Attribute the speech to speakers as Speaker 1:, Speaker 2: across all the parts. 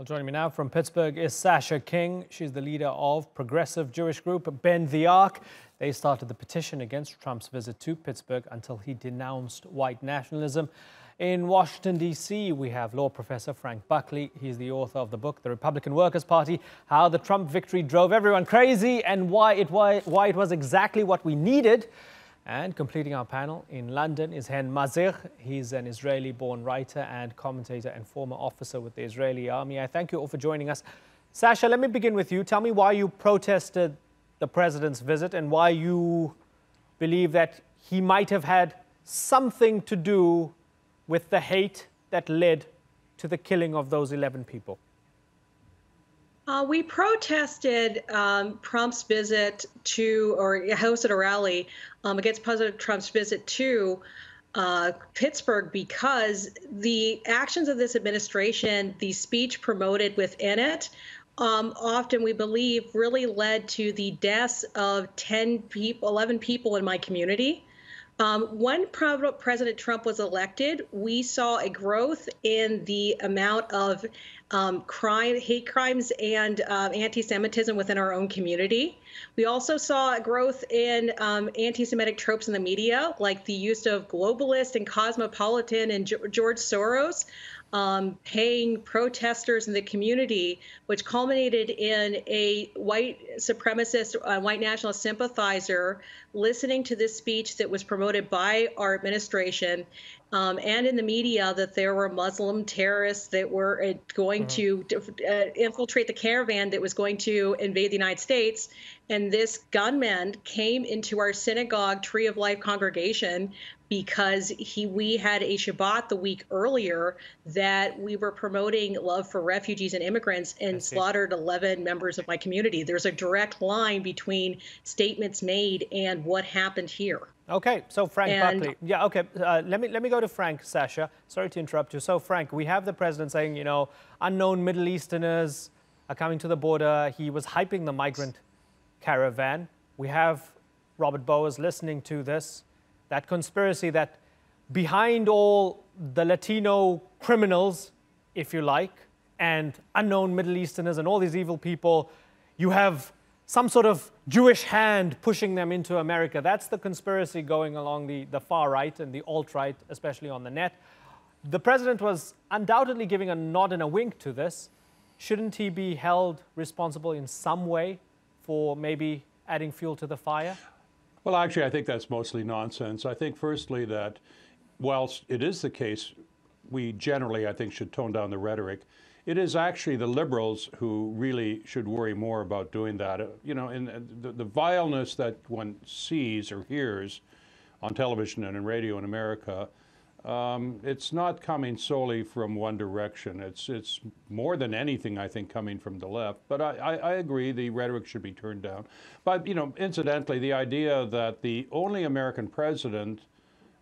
Speaker 1: Well, joining me now from Pittsburgh is Sasha King. She's the leader of progressive Jewish group Bend the Arc. They started the petition against Trump's visit to Pittsburgh until he denounced white nationalism. In Washington, D.C., we have law professor Frank Buckley. He's the author of the book, The Republican Workers' Party, How the Trump Victory Drove Everyone Crazy and why it was exactly what we needed. And completing our panel in London is Hen Mazzig. He's an Israeli-born writer and commentator and former officer with the Israeli army. I thank you all for joining us. Sasha, let me begin with you. Tell me why you protested the president's visit and why you believe that he might have had something to do with the hate that led to the killing of those 11 people.
Speaker 2: We protested Trump's visit to, or hosted a rally against President Trump's visit to Pittsburgh because the actions of this administration, the speech promoted within it, often we believe really led to the deaths of 11 people in my community. When President Trump was elected, we saw a growth in the amount of hate crimes and anti-Semitism within our own community. We also saw a growth in anti-Semitic tropes in the media, like the use of globalist and cosmopolitan and George Soros paying protesters in the community, which culminated in a white supremacist, white nationalist sympathizer listening to this speech that was promoted by our administration and in the media that there were Muslim terrorists that were going to infiltrate the caravan that was going to invade the United States. And this gunman came into our synagogue Tree of Life congregation because we had a Shabbat the week earlier that we were promoting love for refugees and immigrants and slaughtered 11 members of my community. There's a direct line between statements made and what happened here.
Speaker 1: Okay, so Frank Buckley. Yeah, okay. Let me go to Frank, Sasha. Sorry to interrupt you. So Frank, we have the president saying, you know, unknown Middle Easterners are coming to the border. He was hyping the migrant caravan. We have Robert Bowers listening to this. That conspiracy that behind all the Latino criminals, if you like, and unknown Middle Easterners and all these evil people, you have some sort of Jewish hand pushing them into America. That's the conspiracy going along the far right and the alt-right, especially on the net. The president was undoubtedly giving a nod and a wink to this. Shouldn't he be held responsible in some way for maybe adding fuel to the fire?
Speaker 3: Well, actually, I think that's mostly nonsense. I think, firstly, that whilst it is the case, we generally, I think, should tone down the rhetoric. It is actually the liberals who really should worry more about doing that. You know, in the vileness that one sees or hears on television and in radio in America, it's not coming solely from one direction. It's more than anything, I think, coming from the left. But I agree the rhetoric should be turned down. But, you know, incidentally, the idea that the only American president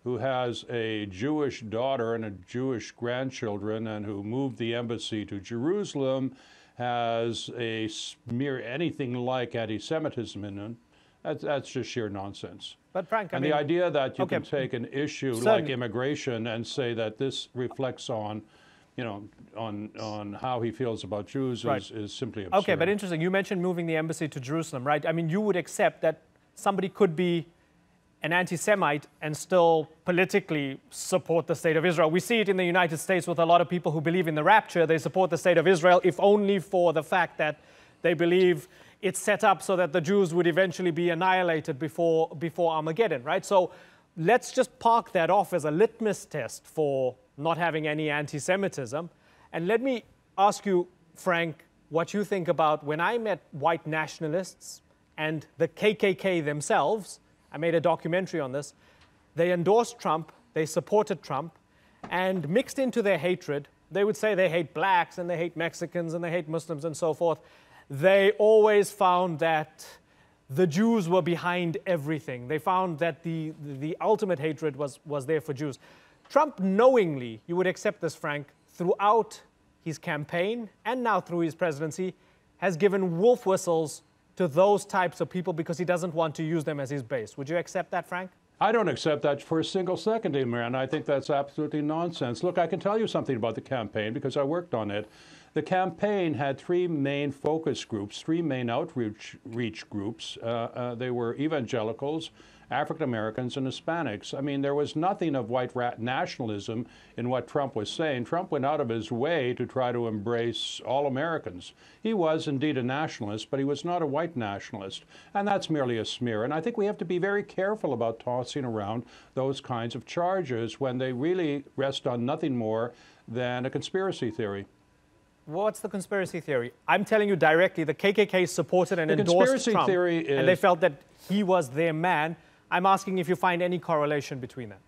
Speaker 3: who has a Jewish daughter and a Jewish grandchildren and who moved the embassy to Jerusalem has a smear anything like anti-Semitism in him, that's just sheer nonsense.
Speaker 1: But Frank,
Speaker 3: I mean, the idea that you can take an issue like immigration and say that this reflects on, you know, on how he feels about Jews is simply absurd.
Speaker 1: Okay, but interesting. You mentioned moving the embassy to Jerusalem, right? I mean, you would accept that somebody could be an anti-Semite and still politically support the state of Israel. We see it in the United States with a lot of people who believe in the rapture. They support the state of Israel, if only for the fact that they believe it's set up so that the Jews would eventually be annihilated before Armageddon, right? So let's just park that off as a litmus test for not having any anti-Semitism. And let me ask you, Frank, what you think about when I met white nationalists and the KKK themselves. I made a documentary on this. They endorsed Trump, they supported Trump, and mixed into their hatred, they would say they hate blacks and they hate Mexicans and they hate Muslims and so forth. They always found that the Jews were behind everything. They found that the ultimate hatred was there for Jews. Trump knowingly, you would accept this, Frank, throughout his campaign and now through his presidency, has given wolf whistles to those types of people because he doesn't want to use them as his base. Would you accept that, Frank?
Speaker 3: I don't accept that for a single second, Imran. I think that's absolutely nonsense. Look, I can tell you something about the campaign because I worked on it. The campaign had three main focus groups, three main outreach groups. They were evangelicals, African Americans, and Hispanics. I mean, there was nothing of white nationalism in what Trump was saying. Trump went out of his way to try to embrace all Americans. He was indeed a nationalist, but he was not a white nationalist. And that's merely a smear. And I think we have to be very careful about tossing around those kinds of charges when they really rest on nothing more than a conspiracy theory.
Speaker 1: What's the conspiracy theory? I'm telling you directly, the KKK supported and endorsed Trump, and they felt that he was their man. I'm asking if you find any correlation between them.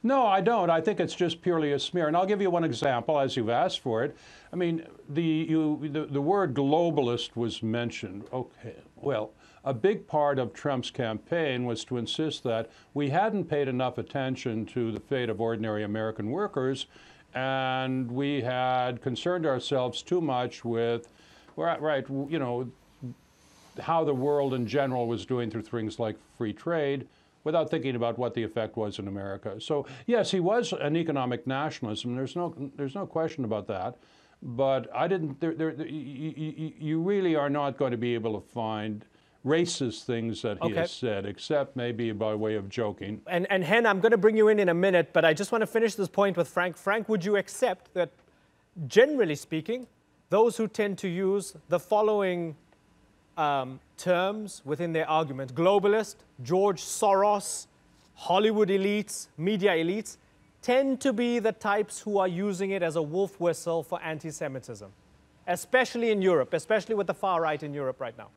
Speaker 3: No, I don't. I think it's just purely a smear. And I'll give you one example, as you've asked for it. I mean, the word globalist was mentioned. Okay, well, a big part of Trump's campaign was to insist that we hadn't paid enough attention to the fate of ordinary American workers, and we had concerned ourselves too much with, right, you know, how the world in general was doing through things like free trade, without thinking about what the effect was in America. So yes, he was an economic nationalist, and there's no question about that. But I didn't. You really are not going to be able to find racist things that he has said, except maybe by way of joking.
Speaker 1: And Hen, I'm going to bring you in a minute, but I just want to finish this point with Frank. Frank, would you accept that, generally speaking, those who tend to use the following terms within their argument, globalist, George Soros, Hollywood elites, media elites, tend to be the types who are using it as a wolf whistle for anti-Semitism, especially in Europe, especially with the far right in Europe right now?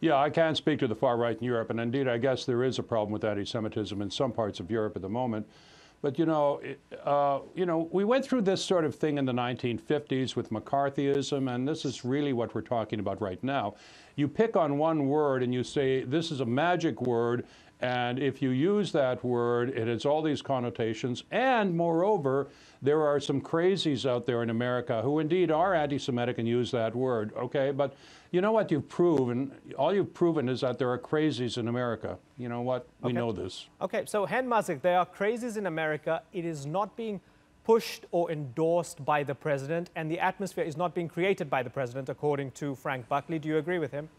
Speaker 3: Yeah, I can't speak to the far right in Europe, and indeed, I guess there is a problem with anti-Semitism in some parts of Europe at the moment. But you know, we went through this sort of thing in the 1950s with McCarthyism, and this is really what we're talking about right now. You pick on one word and you say, this is a magic word, and if you use that word, it has all these connotations. And moreover, there are some crazies out there in America who indeed are anti-Semitic and use that word, okay? But you know what you've proven? All you've proven is that there are crazies in America. You know what? We know this.
Speaker 1: Okay, so Hen Mazzig, there are crazies in America. It is not being pushed or endorsed by the president, and the atmosphere is not being created by the president, according to Frank Buckley. Do you agree with him?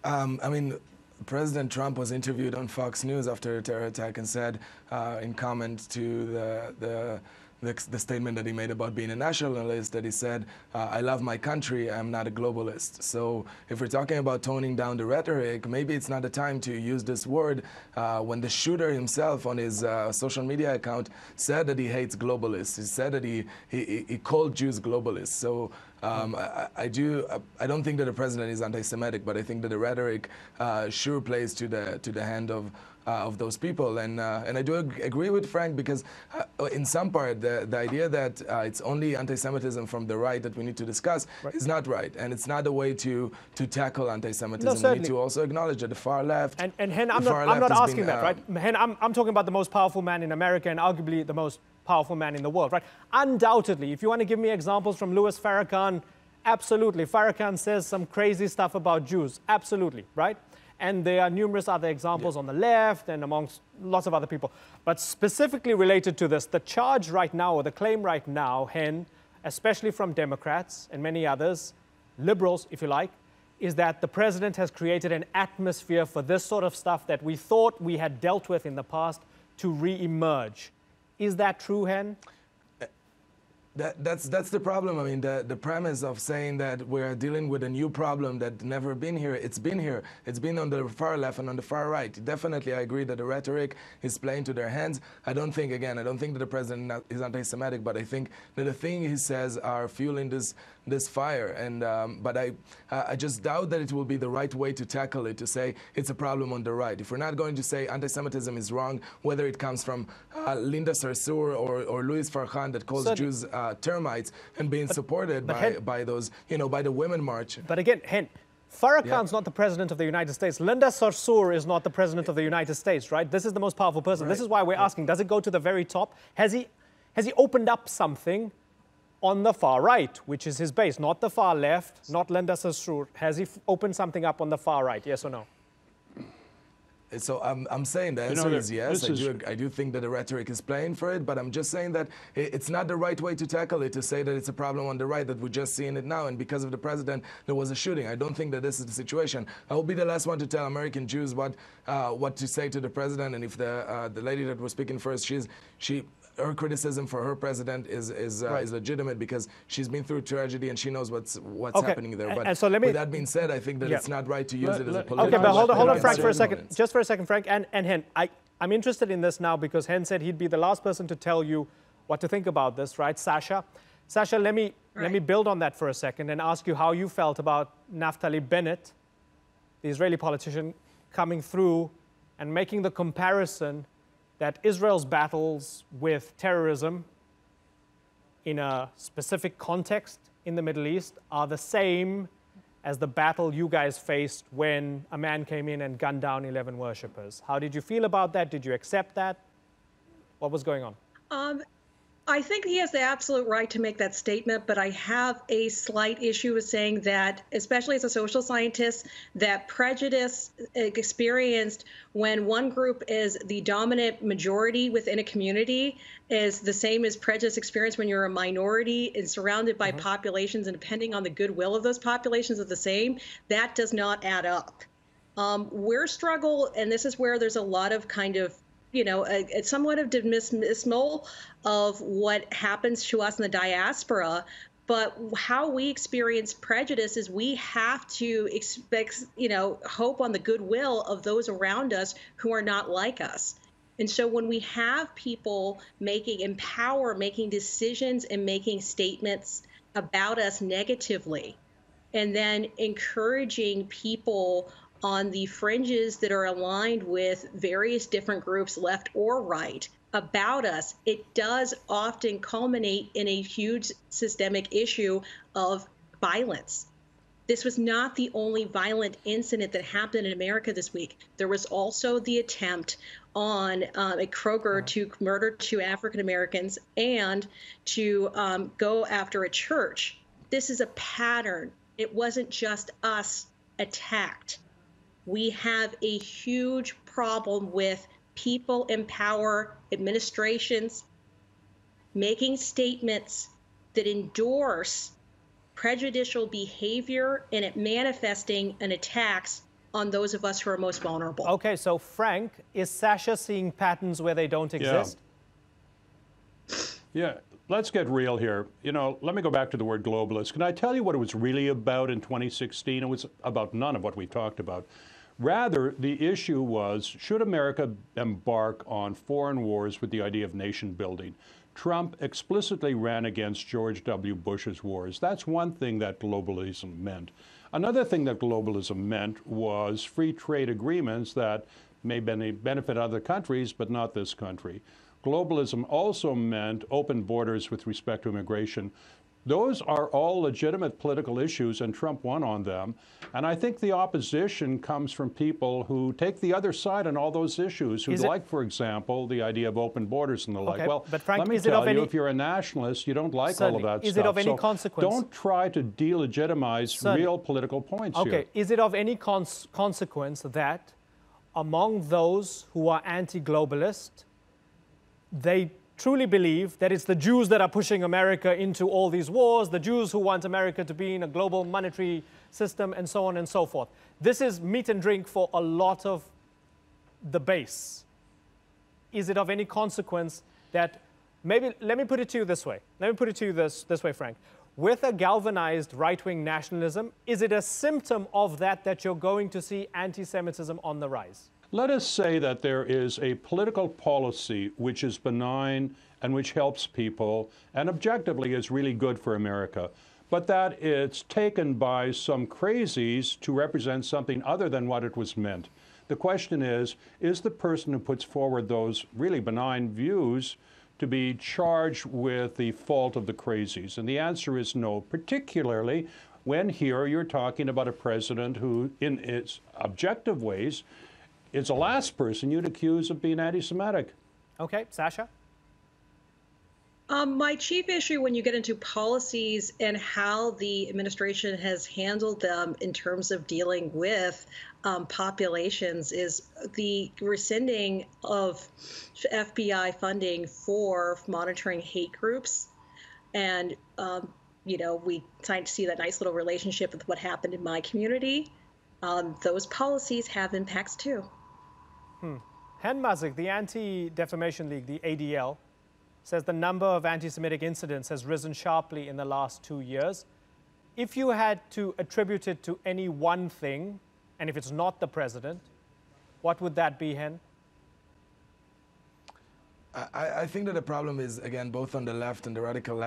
Speaker 4: I mean, President Trump was interviewed on Fox News after a terror attack and said, in comment to the statement that he made about being a nationalist, that he said, I love my country, I'm not a globalist. So if we're talking about toning down the rhetoric, maybe it's not the time to use this word when the shooter himself on his social media account said that he hates globalists. He said that he called Jews globalists. So I don't think that the president is anti-Semitic, but I think that the rhetoric sure plays to the hand of those people, and I do agree with Frank, because in some part the idea that it's only anti-Semitism from the right that we need to discuss is not right, and it's not a way to tackle anti-Semitism.
Speaker 1: No,
Speaker 4: we need to also acknowledge that the far left.
Speaker 1: And Hen, I'm not asking that, right? Hen, I'm talking about the most powerful man in America and arguably the most powerful man in the world, right? Undoubtedly, if you want to give me examples from Louis Farrakhan, absolutely. Farrakhan says some crazy stuff about Jews, absolutely, right? And there are numerous other examples on the left and amongst lots of other people. But specifically related to this, the charge right now, or the claim right now, Hen, especially from Democrats and many others, liberals, if you like, is that the president has created an atmosphere for this sort of stuff that we thought we had dealt with in the past to re-emerge. Is that true, Hen?
Speaker 4: That's the problem. I mean, the premise of saying that we're dealing with a new problem that never been here. It's been here. It's been on the far left and on the far right. Definitely, I agree that the rhetoric is playing to their hands. I don't think that the president is anti-Semitic, but I think that the things he says are fueling this fire. And but I just doubt that it will be the right way to tackle it, to say it's a problem on the right. If we're not going to say anti-Semitism is wrong, whether it comes from Linda Sarsour or Louis Farrakhan that calls Jews termites and being supported by those, by the Women March.
Speaker 1: But again, Hen, Farrakhan's not the president of the United States. Linda Sarsour is not the president of the United States, right? This is the most powerful person. Right. This is why we're asking, does it go to the very top? Has he opened up something on the far right, which is his base, not the far left, not Linda Sassour. Has he opened something up on the far right, yes or no?
Speaker 4: So I'm saying the answer is yes. I do think that the rhetoric is playing for it, but I'm just saying that it's not the right way to tackle it, to say that it's a problem on the right, that we're just seeing it now, and because of the president, there was a shooting. I don't think that this is the situation. I will be the last one to tell American Jews what to say to the president, and if the lady that was speaking first, her criticism for her president is legitimate, because she's been through tragedy and she knows what's happening there. But
Speaker 1: so with
Speaker 4: that being said, I think that it's not right to use it as a political.
Speaker 1: Okay, but hold on, Frank, for a second. Just for a second, Frank, and Hen, I'm interested in this now because Hen said he'd be the last person to tell you what to think about this, right, Sasha? Sasha, let me build on that for a second and ask you how you felt about Naftali Bennett, the Israeli politician, coming through and making the comparison that Israel's battles with terrorism in a specific context in the Middle East are the same as the battle you guys faced when a man came in and gunned down 11 worshippers. How did you feel about that? Did you accept that? What was going on?
Speaker 2: I think he has the absolute right to make that statement, but I have a slight issue with saying that, especially as a social scientist, that prejudice experienced when one group is the dominant majority within a community is the same as prejudice experienced when you're a minority and surrounded by populations, and depending on the goodwill of those populations are the same. That does not add up. We're struggle, and this is where there's a lot of kind of it's somewhat of dismissal of what happens to us in the diaspora. But how we experience prejudice is we have to expect, hope on the goodwill of those around us who are not like us. And so when we have people making decisions and making statements about us negatively, and then encouraging people on the fringes that are aligned with various different groups, left or right, about us, it does often culminate in a huge systemic issue of violence. This was not the only violent incident that happened in America this week. There was also the attempt on a Kroger to murder 2 African Americans and to go after a church. This is a pattern. It wasn't just us attacked. We have a huge problem with people in power, administrations, making statements that endorse prejudicial behavior and it manifesting in attacks on those of us who are most vulnerable.
Speaker 1: Okay, so Frank, is Sasha seeing patterns where they don't exist?
Speaker 3: Yeah, let's get real here. Let me go back to the word globalist. Can I tell you what it was really about in 2016? It was about none of what we talked about. Rather, the issue was, should America embark on foreign wars with the idea of nation building? Trump explicitly ran against George W. Bush's wars. That's one thing that globalism meant. Another thing that globalism meant was free trade agreements that may benefit other countries, but not this country. Globalism also meant open borders with respect to immigration. Those are all legitimate political issues, and Trump won on them. And I think the opposition comes from people who take the other side on all those issues, who like, for example, the idea of open borders and the like. Well,
Speaker 1: but Frank,
Speaker 3: let me tell you, if you're a nationalist, you don't like all of that stuff.
Speaker 1: Is it of any consequence?
Speaker 3: Don't try to delegitimize real political points here.
Speaker 1: Okay, is it of any consequence that among those who are anti-globalist, they truly believe that it's the Jews that are pushing America into all these wars, the Jews who want America to be in a global monetary system, and so on and so forth? This is meat and drink for a lot of the base. Is it of any consequence that, maybe, let me put it to you this way. Let me put it to you this way, Frank. With a galvanized right-wing nationalism, is it a symptom of that you're going to see anti-Semitism on the rise?
Speaker 3: Let us say that there is a political policy which is benign and which helps people and objectively is really good for America, but that it's taken by some crazies to represent something other than what it was meant. The question is the person who puts forward those really benign views to be charged with the fault of the crazies? And the answer is no, particularly when here you're talking about a president who, in its objective ways, is the last person you'd accuse of being anti-Semitic.
Speaker 1: Okay, Sasha?
Speaker 2: My chief issue when you get into policies and how the administration has handled them in terms of dealing with populations is the rescinding of FBI funding for monitoring hate groups. And, we started to see that nice little relationship with what happened in my community. Those policies have impacts too.
Speaker 1: Hen Mazzig, the Anti-Defamation League, the ADL, says the number of anti-Semitic incidents has risen sharply in the last 2 years. If you had to attribute it to any one thing, and if it's not the president, what would that be, Hen?
Speaker 4: I think that the problem is, again, both on the left and the radical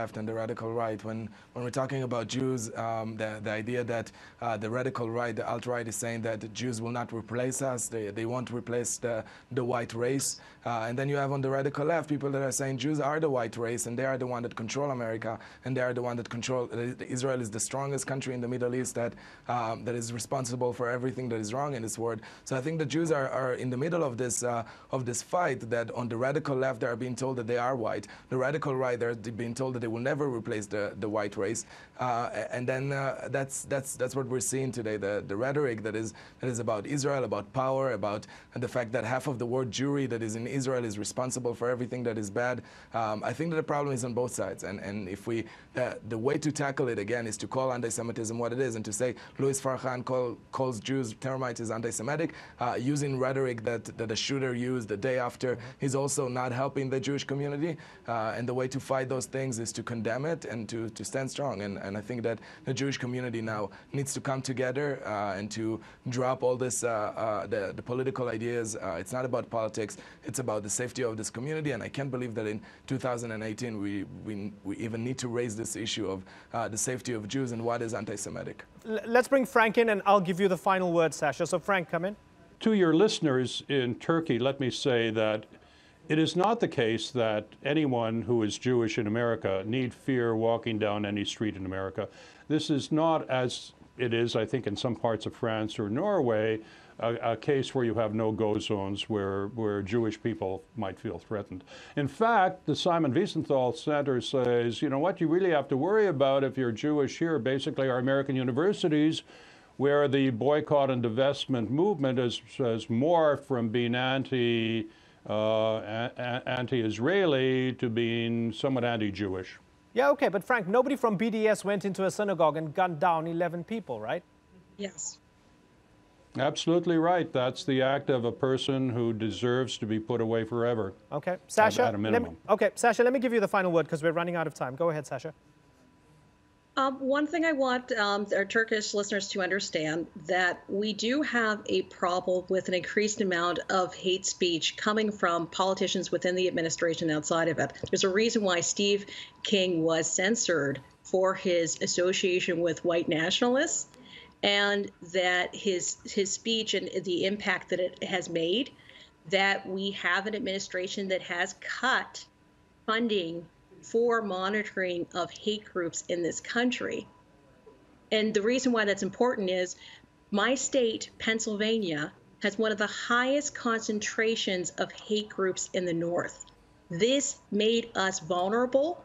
Speaker 4: right. When we're talking about Jews, the idea that the radical right, the alt-right, is saying that the Jews will not replace us, they won't replace the white race. And then you have on the radical left people that are saying Jews are the white race and they are the one that control America and they are the one that control, Israel is the strongest country in the Middle East that is responsible for everything that is wrong in this world. So I think the Jews are in the middle of this fight, that on the radical left they are being told that they are white. The radical right, they're being told that they will never replace the white race. And then that's what we're seeing today. The rhetoric that is about Israel, about power, about the fact that half of the word Jewry that is in Israel is responsible for everything that is bad. I think that the problem is on both sides. And if we, the way to tackle it again is to call anti-Semitism what it is, and to say Louis Farrakhan calls Jews termites is anti-Semitic, using rhetoric that a shooter used the day after. He's also not helping the Jewish community. And the way to fight those things is to condemn it and to stand strong. And I think that the Jewish community now needs to come together and to drop all this, the political ideas. It's not about politics. It's about the safety of this community. And I can't believe that in 2018 we even need to raise this issue of the safety of Jews and what is anti-Semitic.
Speaker 1: Let's bring Frank in, and I'll give you the final word, Sasha. So Frank, come in.
Speaker 3: To your listeners in Turkey, let me say that it is not the case that anyone who is Jewish in America need fear walking down any street in America. This is not, as it is, I think, in some parts of France or Norway, a case where you have no-go zones where Jewish people might feel threatened. In fact, the Simon Wiesenthal Center says, you know, what you really have to worry about if you're Jewish here basically are American universities, where the boycott and divestment movement has morphed from being anti-Israeli to being somewhat anti-Jewish.
Speaker 1: Yeah, okay, but Frank, nobody from BDS went into a synagogue and gunned down 11 people, right?
Speaker 2: Yes.
Speaker 3: Absolutely right. That's the act of a person who deserves to be put away forever.
Speaker 1: Okay, Sasha.
Speaker 3: At a minimum.
Speaker 1: Sasha, let me give you the final word because we're running out of time. Go ahead, Sasha.
Speaker 2: One thing I want our Turkish listeners to understand, that we do have a problem with an increased amount of hate speech coming from politicians within the administration and outside of it. There's a reason why Steve King was censored for his association with white nationalists, and that his speech and the impact that it has made, that we have an administration that has cut funding for monitoring of hate groups in this country. And the reason why that's important is my state, Pennsylvania, has one of the highest concentrations of hate groups in the North. This made us vulnerable,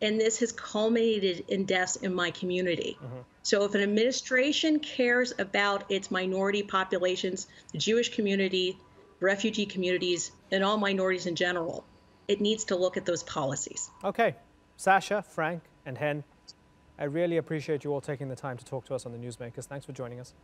Speaker 2: and this has culminated in deaths in my community. So if an administration cares about its minority populations, the Jewish community, refugee communities, and all minorities in general, it needs to look at those policies.
Speaker 1: Okay. Sasha, Frank, and Hen, I really appreciate you all taking the time to talk to us on the Newsmakers. Thanks for joining us.